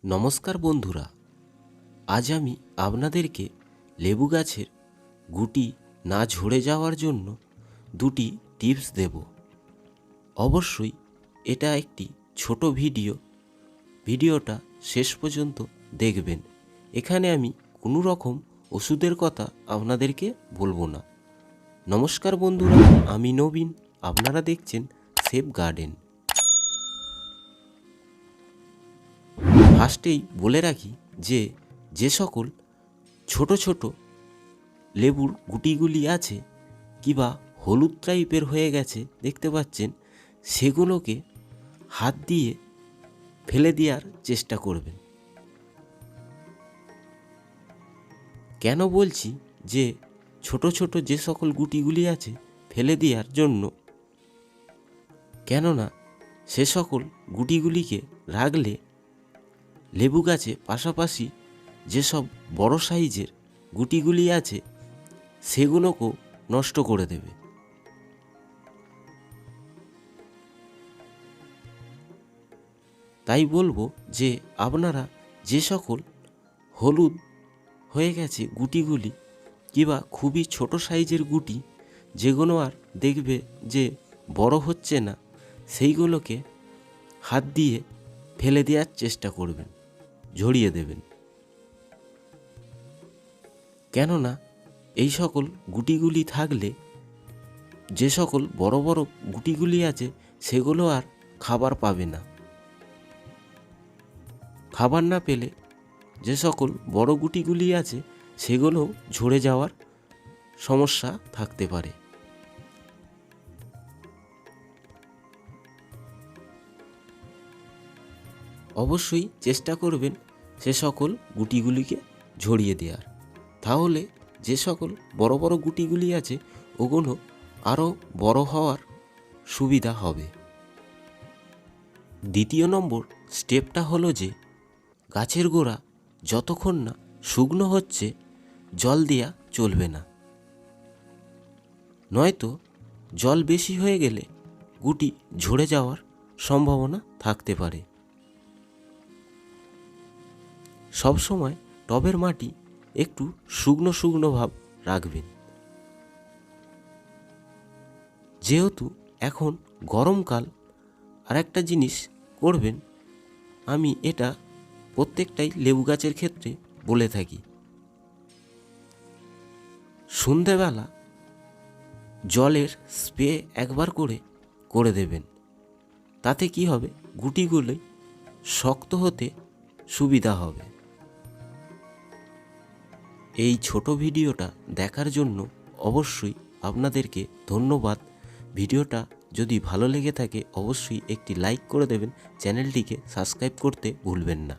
নমস্কার বন্ধুরা, আজ আমি আপনাদেরকে লেবু গাছের গুটি না ঝরে যাওয়ার জন্য দুটি টিপস দেব। অবশ্যই এটা একটি ছোট ভিডিওটা শেষ পর্যন্ত দেখবেন। এখানে আমি কোনো রকম ওষুধের কথা আপনাদেরকে বলবো না। নমস্কার বন্ধুরা, আমি নবীন, আপনারা দেখছেন সেভ গার্ডেন। ফার্স্টেই বলে রাখি যে সকল ছোট ছোট লেবুর গুটিগুলি আছে কিংবা হলুদ টাইপের হয়ে গেছে দেখতে পাচ্ছেন, সেগুলোকে হাত দিয়ে ফেলে দেওয়ার চেষ্টা করবেন। কেন বলছি যে ছোট ছোট যে সকল গুটিগুলি আছে ফেলে দেওয়ার জন্য? কেননা সে সকল গুটিগুলিকে রাখলে লেবু গাছে পাশাপাশি যেসব বড় সাইজের গুটিগুলি আছে সেগুলোকেও নষ্ট করে দেবে। তাই বলবো যে আপনারা যে সকল হলুদ হয়ে গেছে গুটিগুলি কিংবা খুবই ছোট সাইজের গুটি যেগুলো আর দেখবে যে বড় হচ্ছে না, সেইগুলোকে হাত দিয়ে ফেলে দেওয়ার চেষ্টা করবেন, ঝরিয়ে দেবেন। কেননা এই সকল গুটিগুলি থাকলে যে সকল বড় বড় গুটিগুলি আছে সেগুলো আর খাবার পাবে না। খাবার না পেলে যে সকল বড় গুটিগুলি আছে সেগুলো ঝরে যাওয়ার সমস্যা থাকতে পারে। অবশ্যই চেষ্টা করবেন সে সকল গুটিগুলিকে ঝরিয়ে দেওয়ার, তাহলে যে সকল বড় বড় গুটিগুলি আছে ওগুলো আরও বড় হওয়ার সুবিধা হবে। দ্বিতীয় নম্বর স্টেপটা হলো যে গাছের গোড়া যতক্ষণ না শুকনো হচ্ছে জল দেওয়া চলবে না, নয়তো জল বেশি হয়ে গেলে গুটি ঝরে যাওয়ার সম্ভাবনা থাকতে পারে। সবসময় টবের মাটি একটু শুকনো শুকনো ভাব রাখবেন। যেহেতু এখন গরমকাল, আর একটা জিনিস করবেন, আমি এটা প্রত্যেকটাই লেবু গাছের ক্ষেত্রে বলে থাকি, সন্ধেবেলা জলের স্প্রে একবার করে দেবেন। তাতে কি হবে, গুটিগুলো শক্ত হতে সুবিধা হবে। এই ছোট ভিডিওটা দেখার জন্য অবশ্যই আপনাদেরকে ধন্যবাদ। ভিডিওটা যদি ভালো লেগে থাকে অবশ্যই একটি লাইক করে দেবেন, চ্যানেলটিকে সাবস্ক্রাইব করতে ভুলবেন না।